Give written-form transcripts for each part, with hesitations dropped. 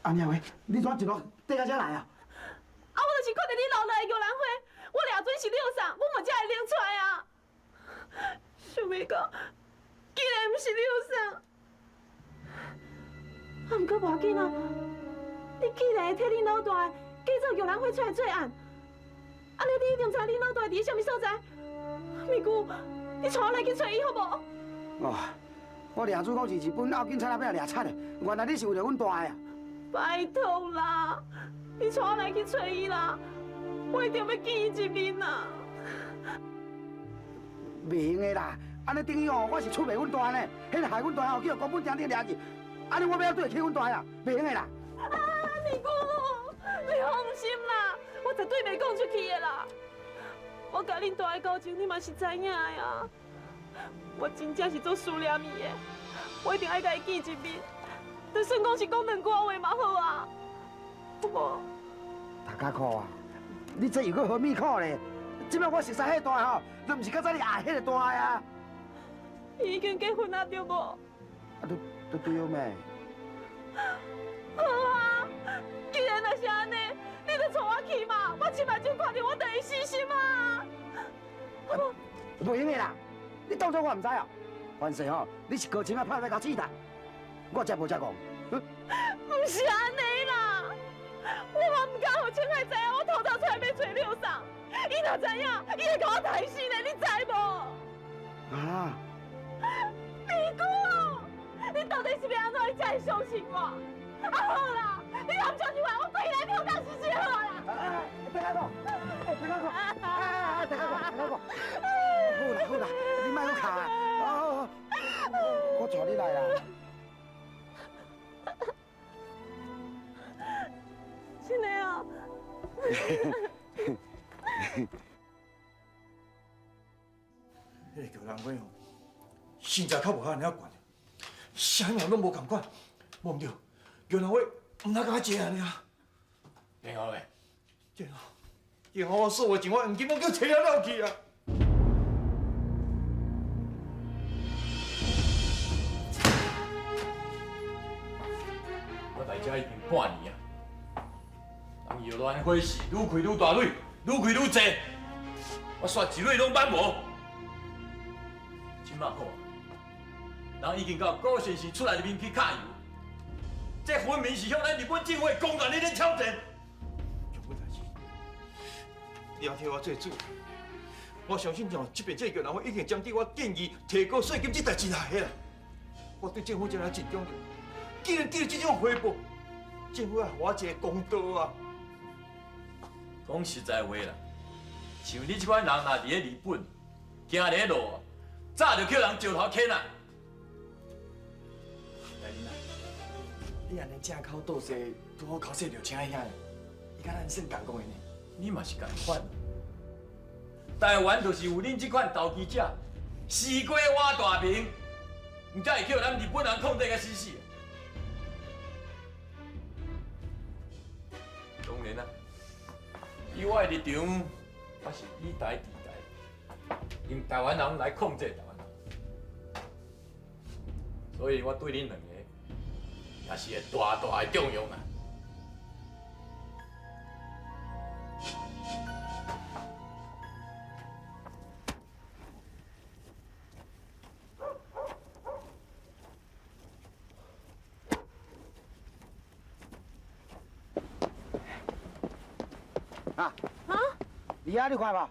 阿娘喂，你怎一路缀到遮来啊？我就是看到你老来的玉兰花，我俩准是六送，我嘛才会拎出来啊。想袂到，竟然毋是六送。啊，毋过无要紧啊，你既然会替你老大假造玉兰花出来作案，安尼你一定知你老大伫什么所在。咪姑，你带我来去找伊好无？哦，我掠主讲是日本，后警察那边也掠惨的，原来你是为了阮大个啊！拜托啦，你带我来去找伊啦，我一定要见伊一面啦。袂用的啦，安尼等于哦，我是出卖阮大呢，迄害阮大哦，叫公本顶顶掠去，安尼我要对得起阮大啊，袂用的啦。啊，咪姑，你放心啦，我绝对袂讲出去的啦。我甲恁大的交情，你嘛是知影的呀。我真正是做思念伊的，我一定爱甲伊见一面。就算讲是讲两句话嘛好啊，好无？大家苦啊！你这又搁何米苦咧？即摆我熟悉迄大吼，就毋是较早你爱迄个大啊。伊已经结婚啊，对无？啊，都对咩？好啊，既然若是安尼，你就带我去嘛，我亲目睭看到我就会死心啊。好无？袂用的啦，你当作我唔知啊？凡事吼，你是高情啊，拍来甲试探，我才无遮讲。唔是安尼啦，我嘛唔敢互青海知影我偷偷出来要找六送，伊若知影，伊会甲我刣死呢，你知无？啊！咪姑，你到底是要安怎，你才会相信我？啊好啦，你若唔相信我，我跪来票当试试好啦。大家讲，大家讲，大家讲。好啦，你莫搁哭啊！我带你来啦。真的啊！迄个叫人花吼，身材较无遐尔悬，啥物拢无共款，无毋对，叫人花毋通甲食尔。然后嘞，然后我说话情我黄金拢叫摕了了去啊！我来遮已经半年啊，人摇兰花市愈开愈大蕊，愈开愈济，我煞一蕊拢捌无。即马好，人已经到高先生出来入面去揢油，这分明是向咱日本政府公然咧挑战。有本代志，你要替我做主。我相信像这边这个人，我一定将对我建议提高税金这代志来啦。我对政府真系真重要，既然给了这种回报，政府要我一个公道啊！讲实在话啦，像你这款人，若伫咧日本行咧路，早就叫人石头啃啊！来恁啊，你安尼正口倒西，拄好考试就请遐，伊甲咱算共讲的呢。你嘛是共款。台湾就是有恁这款投机者，西瓜挖大饼，唔才会叫咱日本人控制甲死死。当然啦，以我的立场，我是以台治台，用台湾人来控制台湾人，所以我对恁两个也是会大大的重用啊。啊！李亚，你看吧。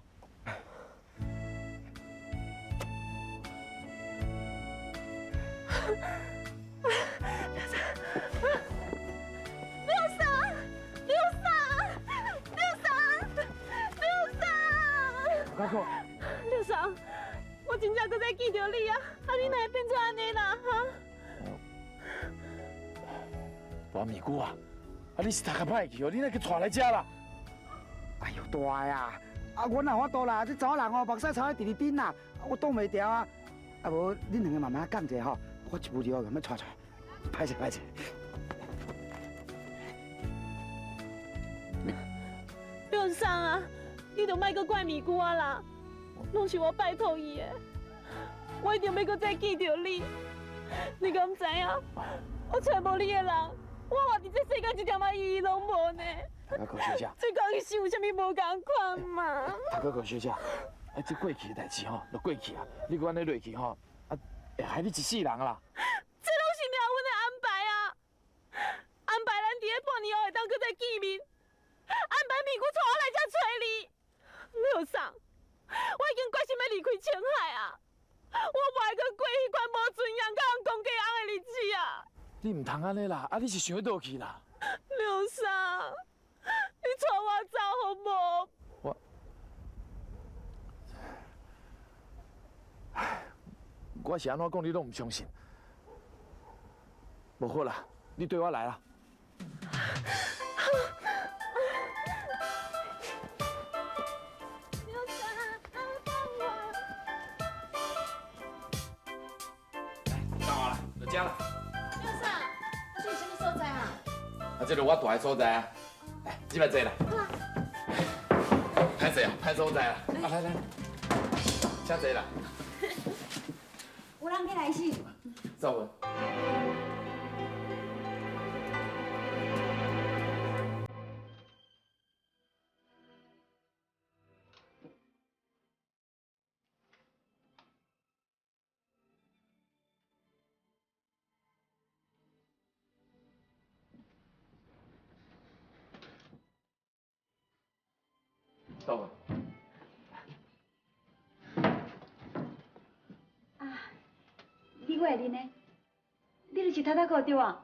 大哥，六嫂，我真正搁再见到你啊！啊，你哪会变做安尼啦？哈！大咪姑啊，你是读较歹去哦，你哪去带来遮啦？哎呦，大呀！啊，阮也法度啦，这查某人哦，目屎擦在直直顶啦，我挡袂牢啊！啊无，恁两个慢慢讲者吼，我一步一步慢慢带出来。歹势歹势。六嫂啊，你就莫搁怪咪姑啊啦，拢是我拜托伊的，我一定要搁再见到你。你敢知影？我找无你的人，我活伫这世界敢一点仔意义拢无呢？大家高小姐，这讲伊想有啥物无共款嘛？大家高小姐，这过去的代志吼，就过去啊！你搁安尼落去吼，会害你一世人啦！这拢是命运的安排啊！安排咱伫咧半年后会当搁再见面，安排咪姑带我来遮找你。刘桑，我已经决心要离开青海啊！我不爱搁过迄款无尊严、甲人讲假红的日子啊！你唔通安尼啦，你是想要倒去啦？刘桑，你带我走好无？我是安怎讲你拢唔相信。无好啦，你对我来啦。刘桑，放我！到我啦，到家啦。刘桑，这是什么所在啊？啊，这是我住的所在啊。来，这边坐啦。歹势啊，歹所在啦。啊，来来，请坐啦。有人要来是？赵文。赵文。你过来恁呢？你就是太太哥对啊？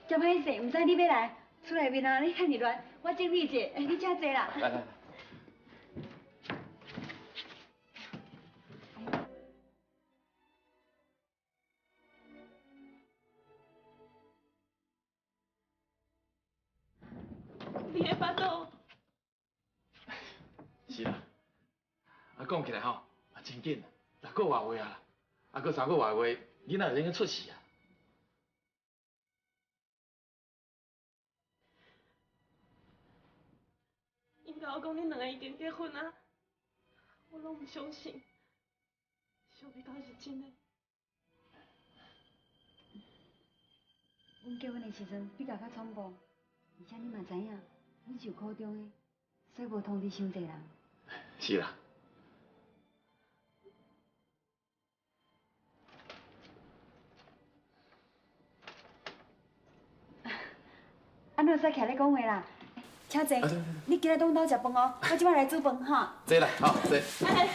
真歹势，唔知你要来，厝内面啊，你看你乱，我整理者，你请坐啦。来来。你的巴肚，是啦。啊，讲起来吼，啊真紧，6个外月啊啦，啊，搁3个外月，囡仔就应该出世啊。因甲我讲恁两个已经结婚啊，我拢唔相信，想袂到是真的。阮结婚的时阵比较匆忙，而且你嘛知影，阮是有苦衷的，所以无通知伤济人。是啦。安怎使徛咧讲话啦？请坐，你今日拢到食饭哦，我即摆来煮饭吼。坐啦，好坐。哎，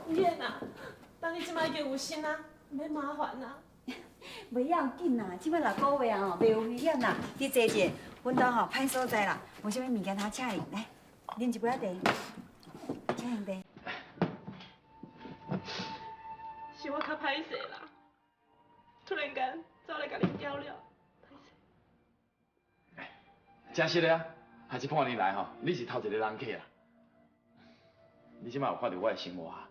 燕啊，当你即摆已经有心啊，免麻烦啊。袂要紧啦，即摆6个月啊吼，袂有危险啦。你坐者，阮兜吼歹所在啦，无啥物物件通请你。来，啉一杯仔茶，请兄弟。是我较歹势啦，突然间走来甲恁搅了，歹势。真实的啊，还是半年来吼，你是头一个人客啦。你即摆有看到我的生活啊？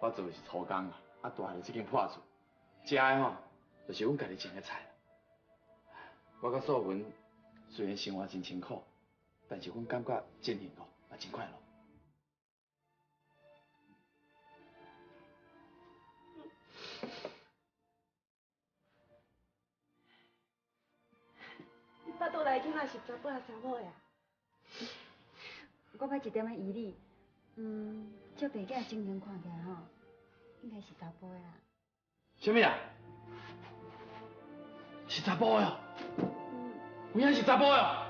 我做的是粗工啊，啊住的这间破厝，食的吼，就是阮家己种的菜。我甲素文虽然生活真辛苦，但是阮感觉真幸福，也真快乐。你巴肚内囡仔是查甫还是查某呀？我捌一点仔疑虑，照病囝情形看起来吼，应该是查甫的啦。什么啊？是查甫的哦？有影是查甫的哦？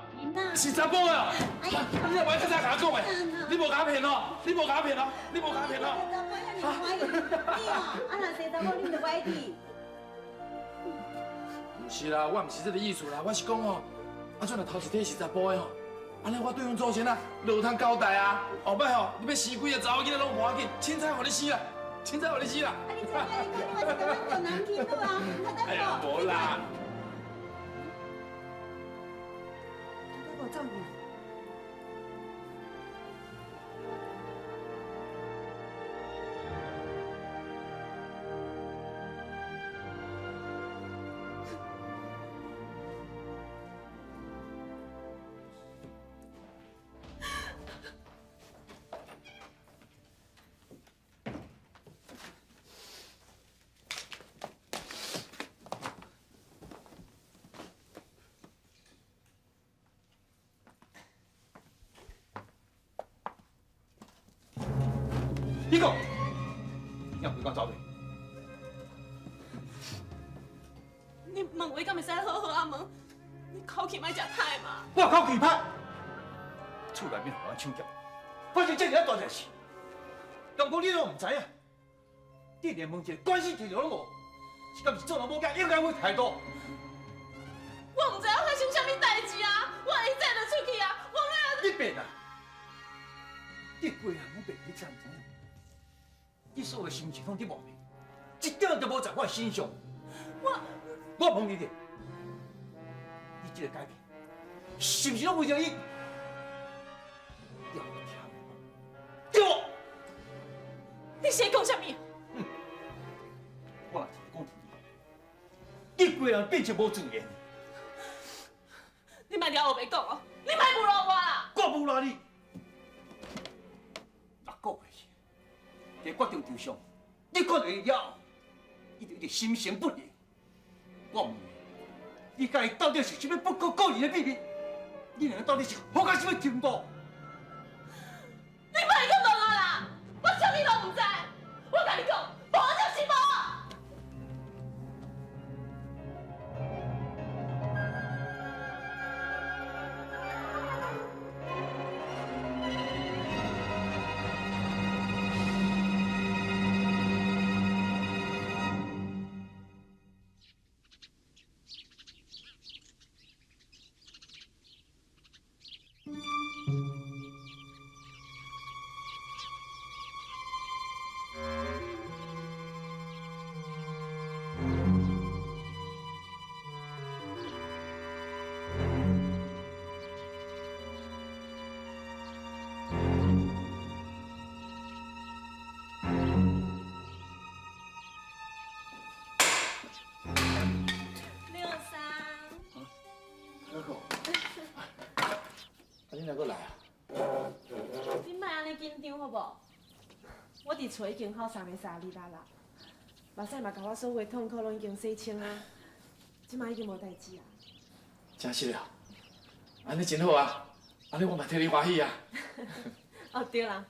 是查甫的哦？你若袂较早甲我讲的，你无甲我骗哦？你无甲我骗哦？你无甲我骗哦？你哦，啊若生查某，你就歹去。不是啦，我唔是这个意思啦，我是讲哦，啊，阵若头一体是查甫的吼，安尼我对阮祖先啊，就有通交代啊。后摆吼，你要生几个查某囡仔拢无要紧，凊彩互你死啦，凊彩互你死啦。啊，你这摆你讲，我是甲咱做男囡仔啊，哎呀，无啦。你我走去。你讲，要不讲走袂？你问话敢会使好好啊问？你口气莫食歹嘛？我口气歹，厝内面互人抢劫，发生这件大代志，敢讲你拢唔知影？你连问一个关心条条拢无，是敢是做人无甲应该有态度？我唔知影发生啥物代志啊！我一早就出去啊！我哪？你变啊！你规人拢变你战争，你所有的心情拢伫外面，一点都无在我身上。我问你者，你这个改变，是不是拢为着伊？要听对无？你是在讲啥物？我只是讲一句，你规人变成无自言。你莫了后袂讲哦！你莫侮辱我啦！我侮辱你，6个月前，在决定场上，你看到伊了后，伊就一直心神不宁。我问你，你甲伊到底是啥物不可告人的秘密？你两个到底是好到啥物程度？你莫再讲我啦！我啥物都唔知，我甲你讲，无就是无。你哪个来啊？你莫安尼紧张好无？我伫厝已经好3个3日啦，目屎嘛甲我所有的痛苦拢已经洗清啊，即马已经无代志啊。真是了，安尼真好啊！安尼我嘛替你欢喜啊！哦对啦，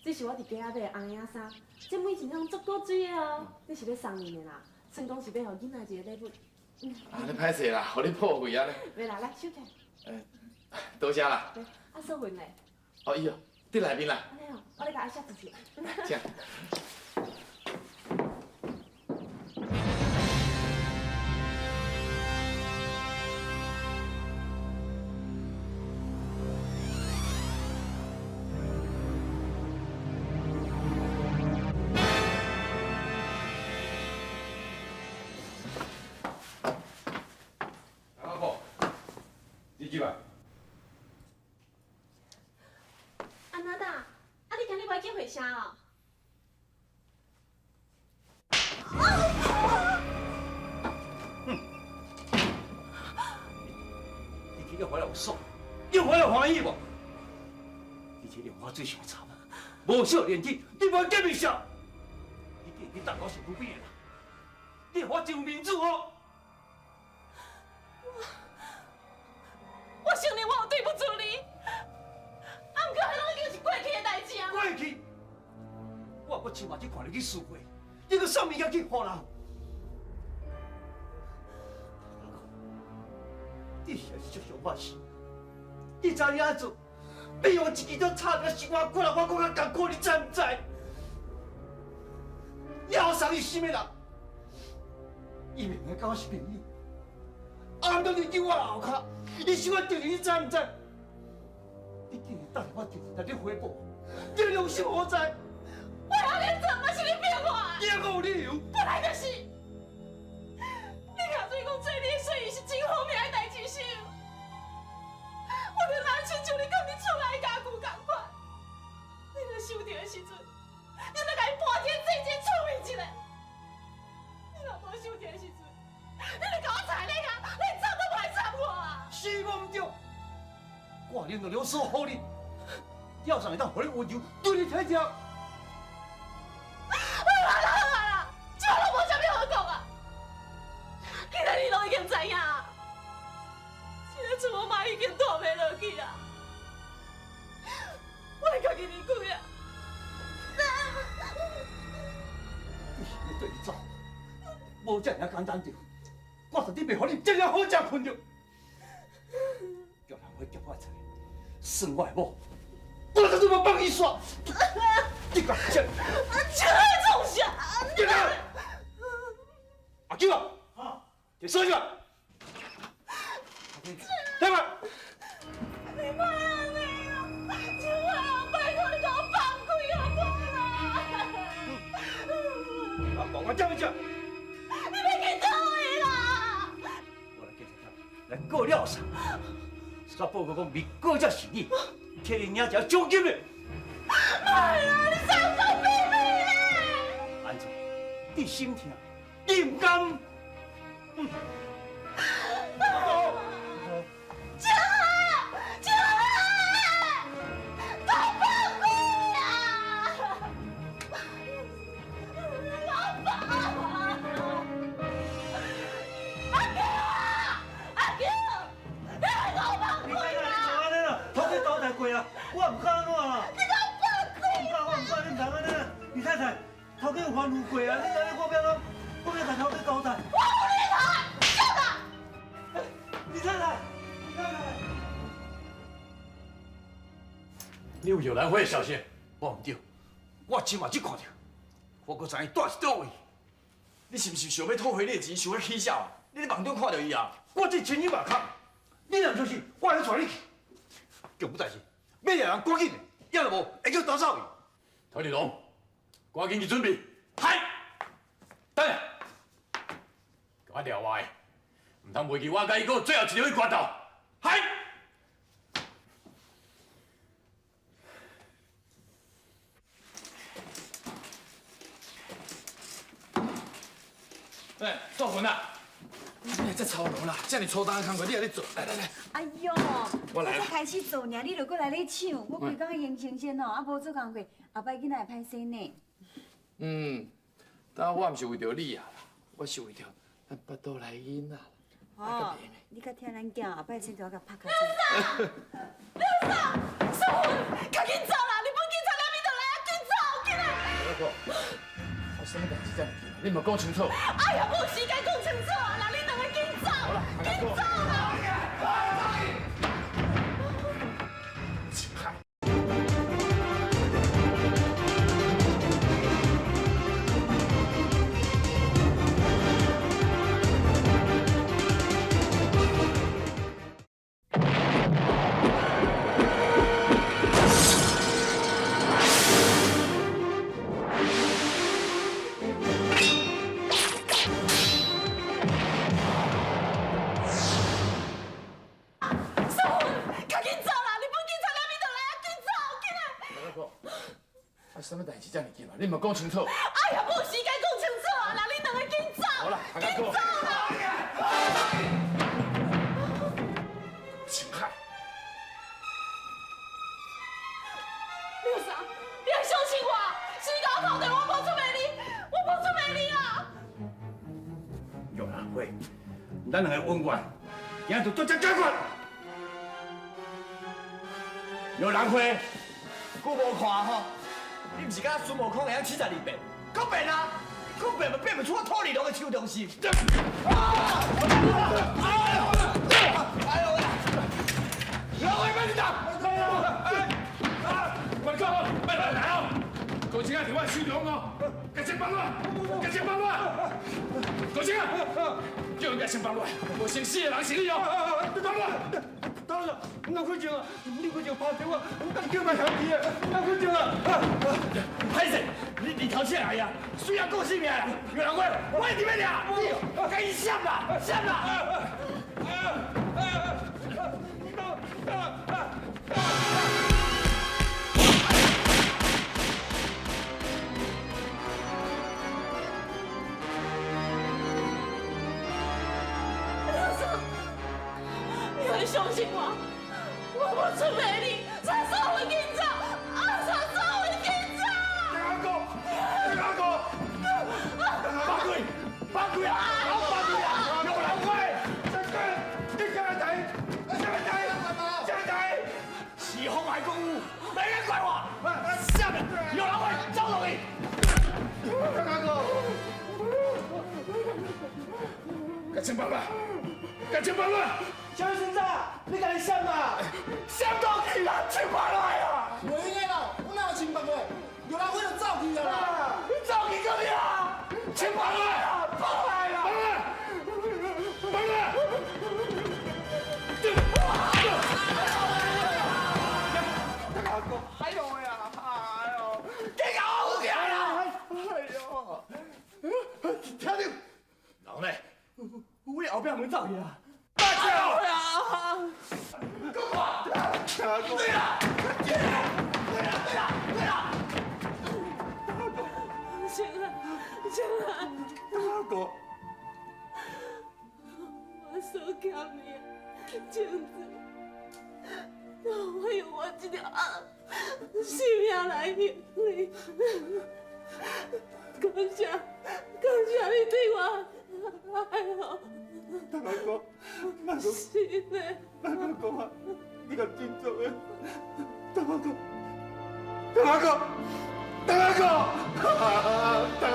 这是我伫街仔买的红领衫，这每一样足够水的哦，这是要送你的啦，算讲是要互囡仔一个礼物。安尼歹势啦，互你破费啊！袂啦，来收起。多谢啦。对，啊收运嘞。哦，伊哦，伫内面啦。安尼哦，我来甲阿写一次。这样。阿婆，你几万？安娜达，啊你今日要去回啥哦？你今日回来有爽，你回来欢喜无？你这令我最上惨，无少年纪，你无见面啥？你大佬是不变的，你我真有面子哦。我承认我有对不住你，啊，毋过迄拢已经是过去的代志啊。过去，我亲目睭看你去输过，你个啥物件去予人？你现在是足想法事，你知影安做？比我一支刀插着心肝，过来我更加艰苦，你知唔知？你后生伊什么人？伊明明甲我是朋友，暗中你救我后脚，伊想我敌人，你知唔知？你竟然等我敌人来你回报，你良心何在？我哪连怎么是你骗我的？你还有理由？本来就是。你甲水讲做你的生意是真好命的代志是？我着拿亲像你讲你厝内家具共款，你若收到的时阵，你着甲伊搬天这间处理一下。你若无收到的时阵，你着甲我踩你啊！你怎都不来插我啊！是我唔对，我领着了所好你，要上会当互你温柔，对你体贴。好啦，这都无啥物好讲啊！既然你拢已经知影啊，这个厝我妈已经住袂落去啊，我会家己离开啊！好食也简单着，我绝对袂互你这样好食困着。叫人会叫我菜，算我的某，我就这么帮伊耍。你讲这，这种下，你看，阿舅啊，你说一下，对吧？你妈呀你啊！千万啊，拜托你给我放开好不好啦？阿公，我这么讲，你别去找伊啦！我来警察局来告了啥？煞报告讲未告才是你，替你领一条奖金嘞。哎呀，你伤风屁屁嘞！安怎？你心疼，你唔甘？姐，姐，都放开呀！老板，阿舅，你快给我放开啦！头家交代过啊，我唔敢啊！你给我放开！我唔敢，你唔通安尼。李太太，头家有反悔过啊，你安尼我要甲头家交代。我不理他，叫他！李太太，李太太。你有兰花的消息？我唔对，我即马只看到，我搁知影住是倒位。你是不是想要讨回你的钱，想要起笑啊？你在梦中看到伊啊？我这千里万空，你若就是，我来带你去。重不代志，要让人赶紧的，要是无会叫打走伊。陶立龙，赶紧去准备。嗨，等下，给我聊话的，唔通袂记我甲伊个最后一条去决斗。嗨。哎，做魂啊！你还在操劳啦？这样你抽单的工作你还在做？来来来，哎呦，我来了才开始做呢，你就过来咧抢，我规工用清先哦，啊无做工课，后摆囡仔会歹势呢。但我唔是为着你啊，我是为着咱巴肚内囡仔。哦，你较听咱囝，后摆先要甲拍卡。刘嫂，小云，赶紧走啦！日本警察那边就来啊，紧走，紧来！老婆，我什么代志这样子？你冇讲清楚。哎呀，无时间讲清楚啊！那你两个紧走，紧走啦！什么代志这样子嘛？你冇讲清楚。哎呀，无时间讲清楚啊！那你两个紧走，好了，紧走啦！侵害！刘嫂，你要相信我，是你搞跑的，我无出卖你，我无出卖你啊！有人会，咱两个恩怨，今就做这解决。有人会，我无看吼，你不是甲孙悟空一样72变，够变啊！够变嘛变不出我土里龙的手中心。哎呦！人会被你打！快讲哦，别乱来哦！高清啊，伫我手中哦，赶紧放我，赶紧放我！高清啊，叫人家先放我，无先死的人是你哦！放我！当然，那快点啊！你快点拍电话，咱叫埋兄弟啊！那快点啊！歹势，你头起来呀！虽然顾性命啦，有人会，我一定要俩，你赶紧闪啦，闪啦！你很相信我，我不出卖你，才说我紧走，才说我紧走。放开！放开啊！放开啊！有人会！你下来睇，下来睇，下来睇！是风还公务，没人怪我。下面有人会，招容易。钱包了，赶钱包了！小先生，你赶紧想啊！想到去啦，钱包来啊！袂用个啦，我哪有清白话？有人会就走去了啦。你走去个你啊！钱包来啊！包来啦！包来！哎呦呀！哎呦，给搞起来啦！哎呦，听到？老呢？我后壁门走去啊！大舅呀！对啦！醒来，醒来！大哥，我所欠你的镜子，我用我这条性命来还你。感谢你对我爱好。大哥，大哥，是的。大哥讲啊，你个真做的，大哥，大哥，大哥，大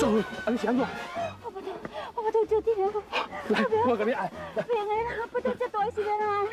走，安尼是安怎？我不就这样，我跟你爱。别个啦，不就这大时间啦。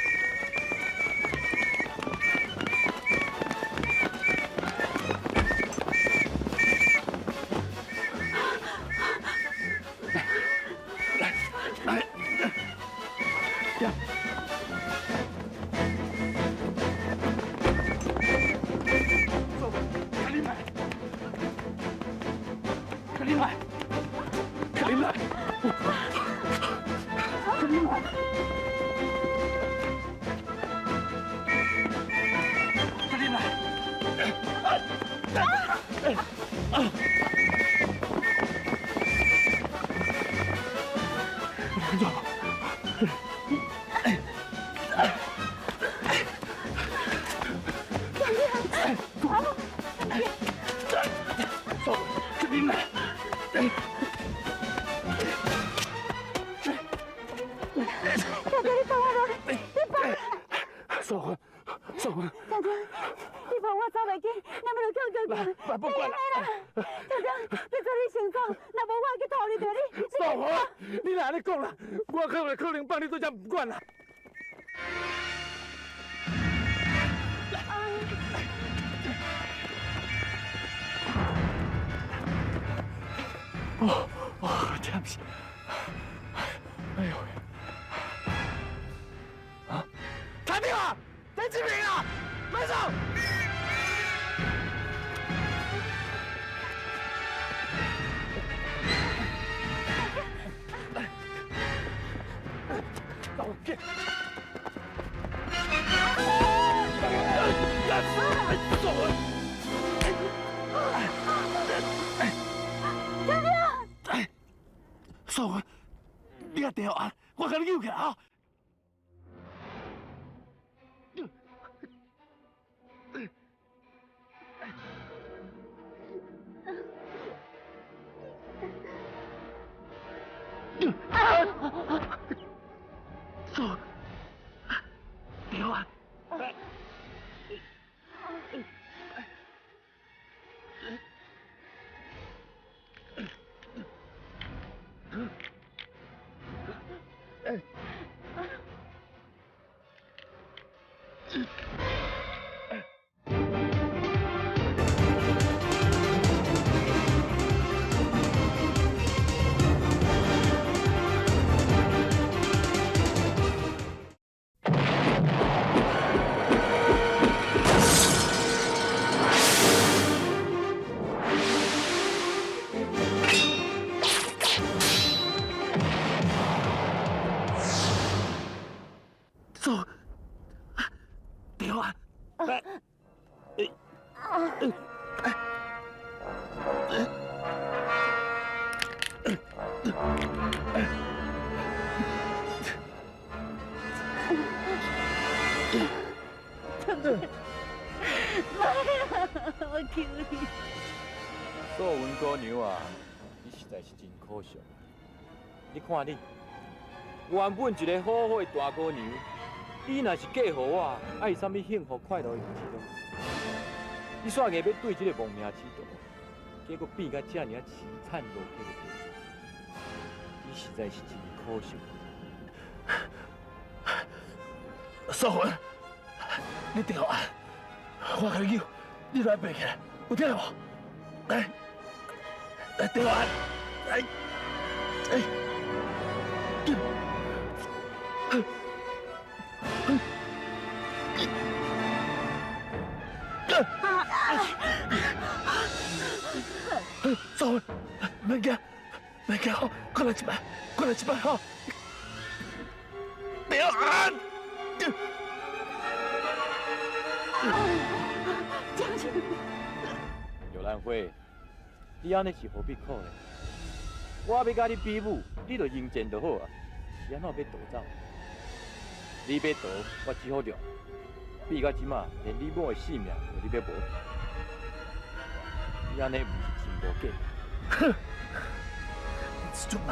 你哪里讲啦？我可能帮你做只唔管啦。真是，哎呦！啊！打电话，在这边啊，马上！走，嫂，你个电话，我给你扭起来啊！嫂，电话。走，对啊，来，我求你。做文姑娘啊，你实在是真可惜。你看你，原本一个好好的大姑娘，你若是嫁予我，爱啥物幸福快乐的事拢。你煞硬要对这个亡命之徒，结果变甲这尔凄惨落魄的结局，你实在是真可惜。素云，你对我，我甲你叫，你来爬起来，有听无？来，来对我，来，素云，免惊，免惊吼，过来一摆，过来一摆吼，对我。刘兰辉，你安尼是何必可呢？我要甲你比武，你就应战就好啊，是安怎要逃走？你要逃，我只好让。比到即马，连你某的性命都你要无去，你安尼毋是真无计？哼！这种人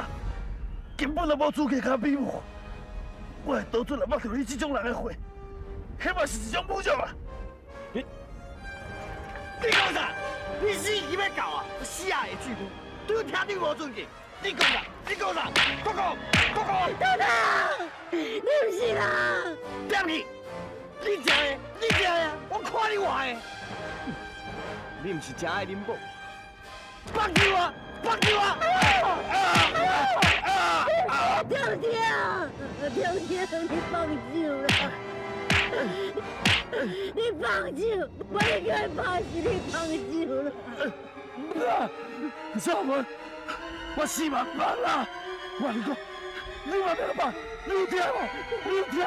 根本就无资格甲比武，我会倒出来抹掉你这种人的血，迄嘛是一种侮辱啊！你讲啥？你死去要搞啊？死啊的巨骨，对我听你无尊敬。你讲啥？你讲啥？国公，国公，豆豆，你不是人！别你，你这的，你这的，我看你话的。你不是真爱恁某，放弃我，放弃我！婷婷，婷婷，你放手啦！你放手，我已经怕死你放手了。少文，我死嘛放啦！我你讲，你嘛别放，你听我，你听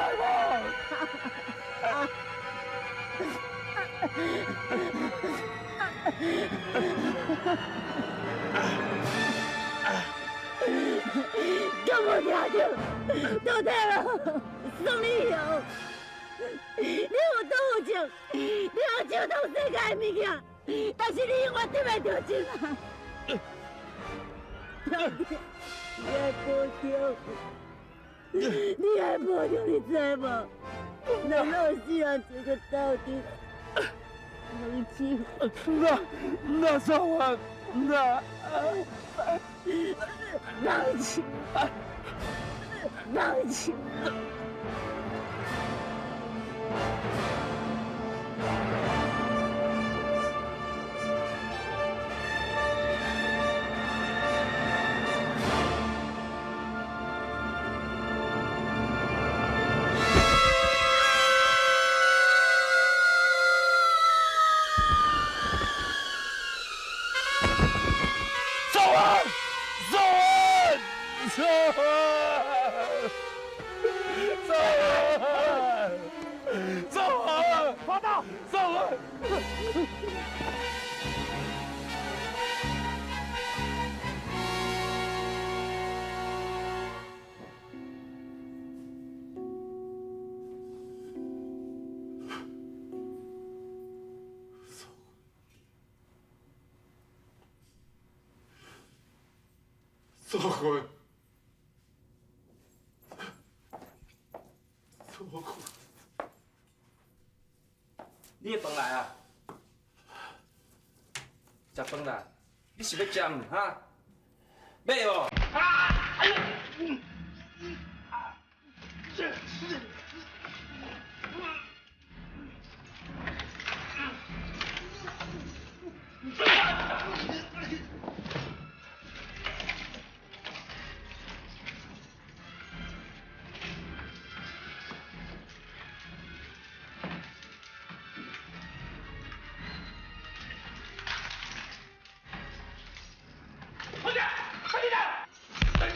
敢无听到？都听了，送你药。你有倒有情，你有手通世界的物件，但是你永远得袂到情啊！你爱保重，你爱保重，你知无？咱老死人做个到底，放手，那少文，那放手，放手。少文，你的饭来啊！食饭啦！你是要食唔哈？要哦！快点！快点！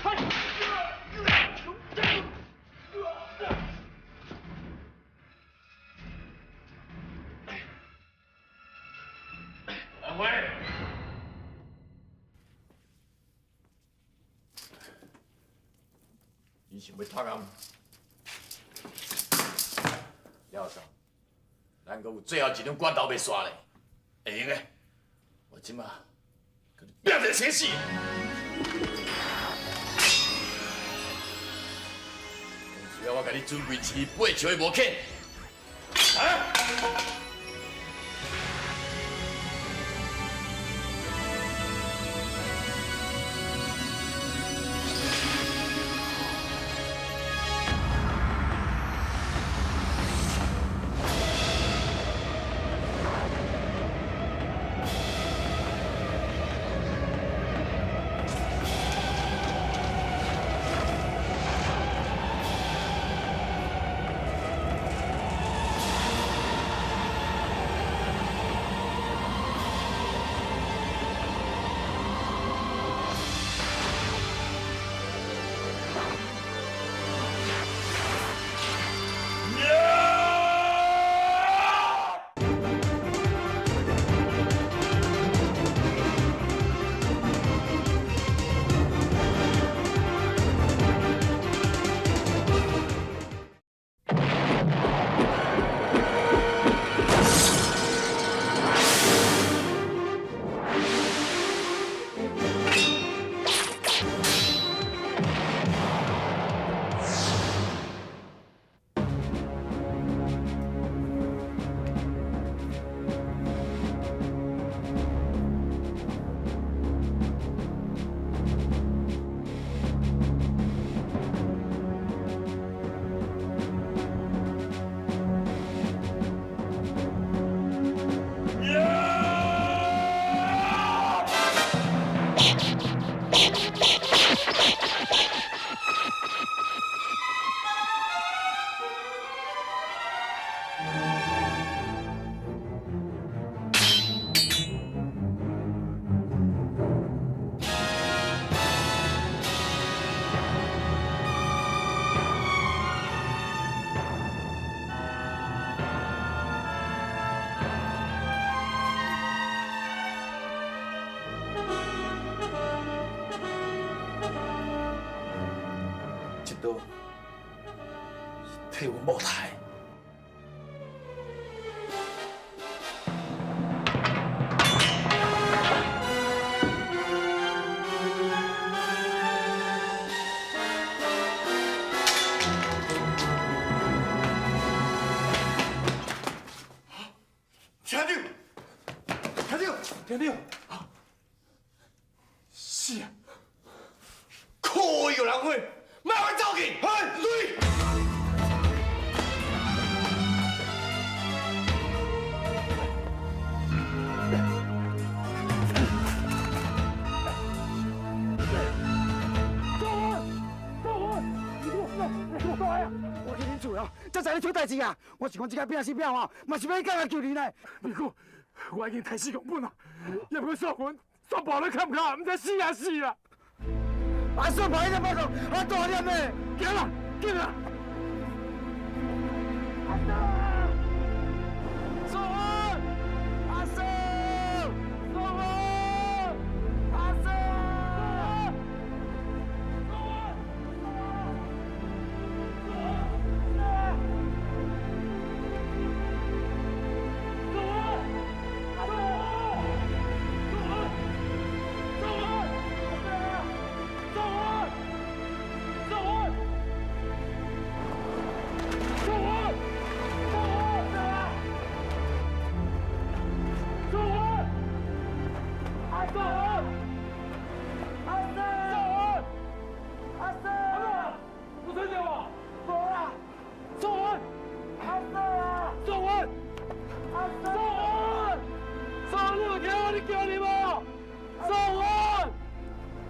快！想要脱暗？廖总，咱阁有最后一张管头未刷咧，会用诶？我即马甲你变成生死！需要我甲你准备一8球的无肯？啊！替阮某台。听到？是啊，可恶有人伙，莫去走去，哎，对。我去恁厝哦，才知你出代志啊！我是讲这个拼死拼活，嘛是要赶来救你呢。你讲，我已经太死公本了，也不算阮算跑了看不看，唔知死啊死啊！啊，算跑一只报告，啊大点嘞，行啦，紧啦！阿叔，宋文，阿叔，宋文，阿叔，宋文。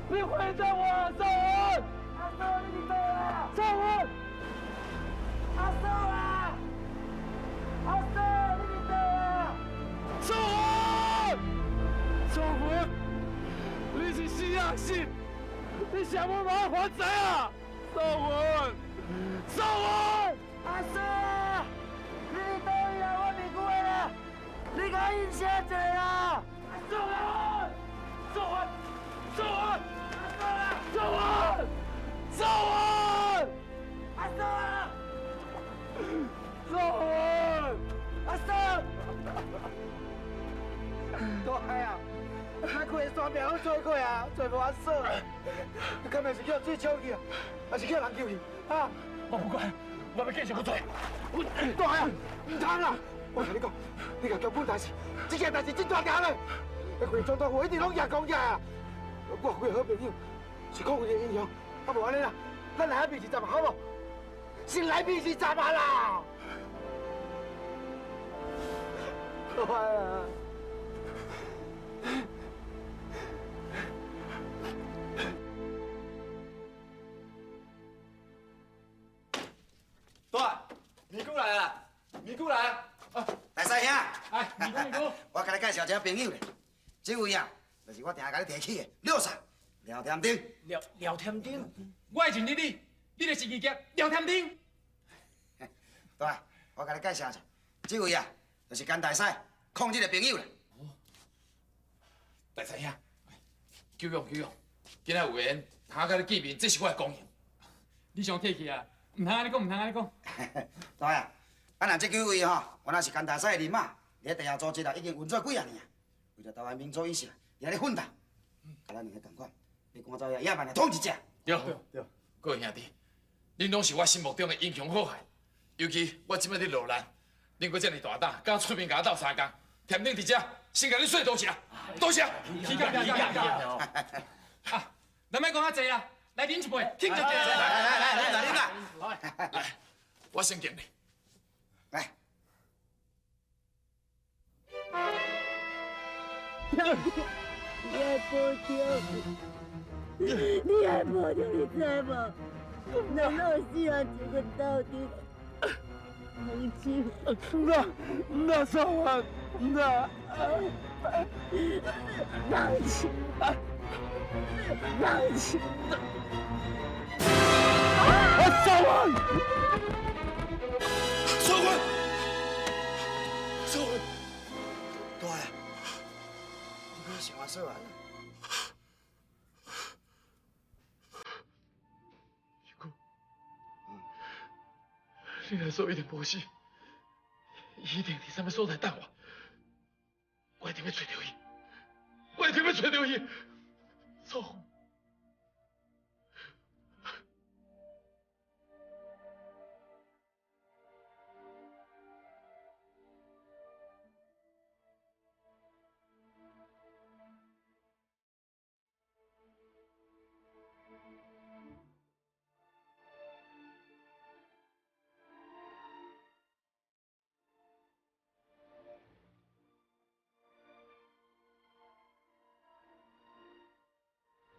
你回答我，宋文！阿叔，你在啊？宋文！阿叔啊！阿叔，你在啊？宋文！宋文，你是死啊死？你想要把我还债啊？宋文！宋文！阿叔，你到位啊？我未过啦！你甲应声一下啦！宋文！宋文！宋文！宋文！宋文！大命拢做过啊，做无法说。你根本是叫水抢去啊，还是叫人救去？啊！我不管，我要继续去做。大汉，唔通啦！我同你讲，你若叫本代志，这件代志真大条嘞。规总统府一定拢也讲起来啊！我几个好朋友是抗议的英雄，啊无安尼啦，咱来比是10万好无？先来比是10万啦！大汉啊！大，咪姑来啦，咪姑来啦！大师兄，哎，咪姑，我甲你介绍一个朋友咧，这位啊，就是我定甲你提起的廖三廖添丁。廖添丁，我会认得你，你就是二杰廖添丁。对，我甲你介绍一下，这位啊，就是甘大师抗日的朋友啦。大师兄，久仰久仰，今仔有缘，通甲你见面，这是我的光荣。你上客气啊，唔通安尼讲，唔通安尼讲。对啊，咱若这几位吼，原来是甘大师的人马，伫咧地下组织啊，已经运作几啊年啊，为了台湾民主意识，伫咧奋斗，甲咱两个同款，要赶走野蛮的统治者。对，各位兄弟，恁拢是我心目中的英雄好汉，尤其我即摆伫落难，恁阁遮尔大胆，敢出面甲我斗相共，添丁伫遮，先甲恁说多谢，多谢。起价。啊，咱莫讲遐济啦，来饮一杯，庆祝一下。来，来，我先敬你。来。你还保重，你还保重，你知无？咱老死人一个斗阵，母亲，那少汉，那放弃，放弃。少汉，大呀，你别想我说完了。你若说一定无死，一定伫什么所在等我，我一定要找到伊，我一定要找到伊。错。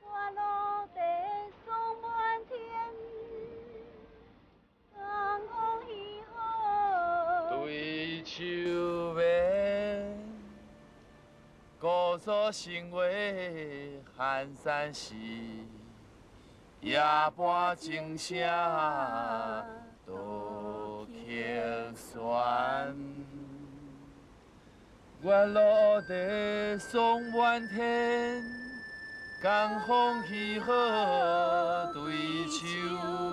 我落地送满天，江风雨后。对手面，故所生活寒山寺，夜半钟声多客船。我落地送满天。江风起好对手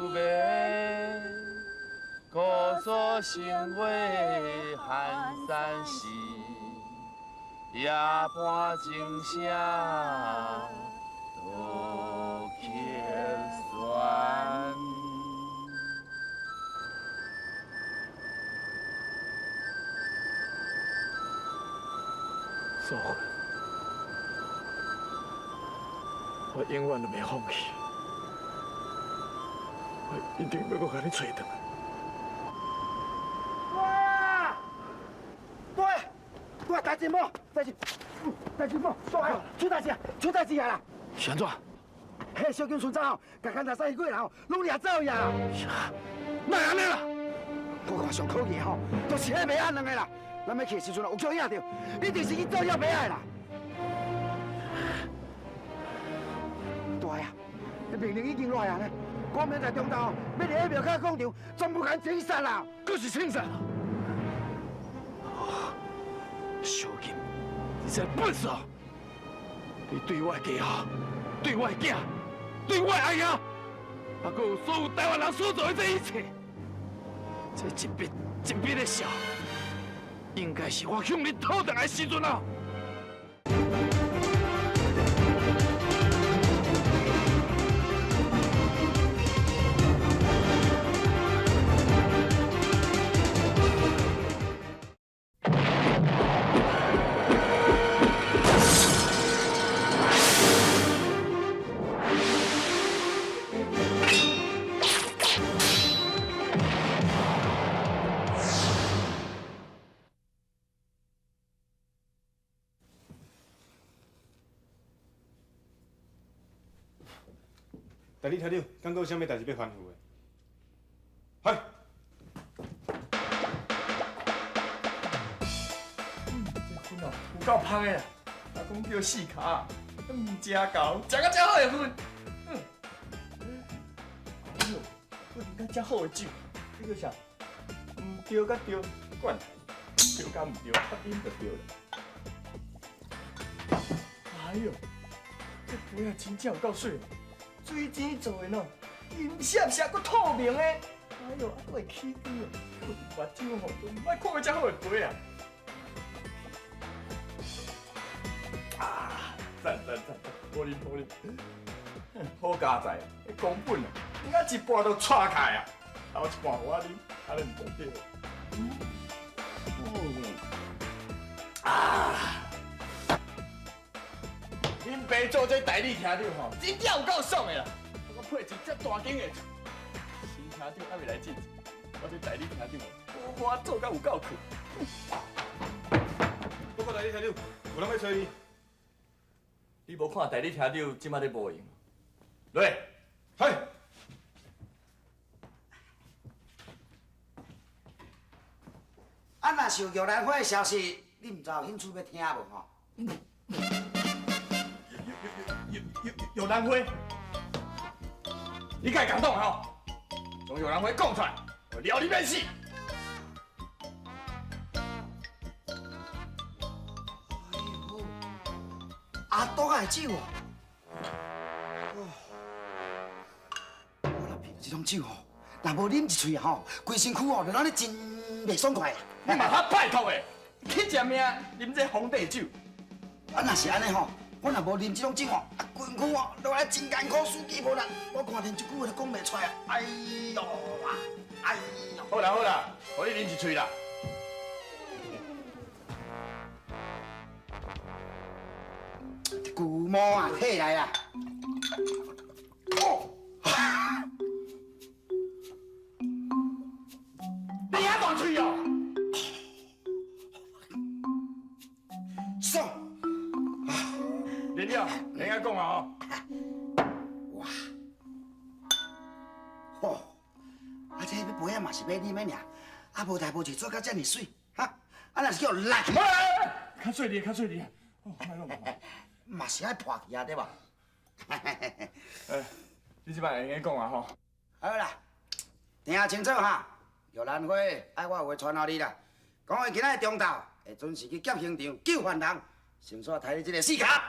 面，故所生活寒山寺，夜半钟声多客船。素云。我永远都袂放弃，我一定要搁甲你找回来。对，代志无，出代志啦！是安怎？迄小金村长吼，甲甘大师迄几个人吼，拢掠走呀！哪安尼啦？我看上可疑吼，都是迄马仔两个啦。咱要去的时阵有叫影着，一定是去找遐马仔啦。大呀，命令已经落来了，官兵在中道，要伫迄庙口广场，全部甲清杀啦！搁是清杀？小金，你这笨手！你对我的家下，对我的囝，对我的阿兄，还佫有所有台湾人所做的这一切，这一笔的笑，应该是我向你讨回来的时阵啊！代理听着，敢有啥物代志要吩咐的？嗨，这粉哦，有够芳的啦！阿公叫四卡，真厚，食到真好的粉。哎呦，我啉到真好的酒，这个啥？唔对甲对，管他，对甲唔对，喝饮就对了。哎呦，这杯啊真正有够水，水晶做的喏，银闪闪佮透明的。哎呦，啊，会起光哦，目睭吼都唔捌看过遮好的杯啊！啊，赞，好啉，好佳哉，公本啊，我一半都踹开啊，后一半我啉，安尼唔对对。恁爸做这代理厅长吼，真正有够爽的啦！我配一只大间的厝，新厅长还未来进，我这代理厅长我做甲有够酷。报告代理听着，有人要找你。你无看代理厅长即马咧无用？来，嗨，啊，若是有玉兰花的消息，你唔知有兴趣要听无吼？有兰花，你敢讲动吼？从有兰花讲出来，我撩你变死！哎呦，阿多的酒哦！我若品这种酒吼，若无啉一喙吼，规身躯哦就让你真袂爽快。你嘛较拜托的，去食命啉这皇帝酒。啊，若是安尼吼，我若无啉这种酒吼，啊，规身躯哦落来真艰苦，死机无力。我看连一句话都讲袂出来。哎呦啊，哎呦！好啦，我你啉一喙啦。古毛啊，起来啦！哦，你遐大喙哦！爽！林了，你爱讲啊吼。哇！哦，啊，这要杯啊嘛是要啉的尔，啊无代无志做甲遮尔水，哈！啊，若是叫辣，较水哩。哦，卖弄。嘛是爱破去啊，对吧？你即摆会用讲啊吼？好啦，听清楚哈，玉兰花爱我有话传互你啦，讲伊今仔中昼会准时去劫刑场救犯人，先煞杀你这个死卡。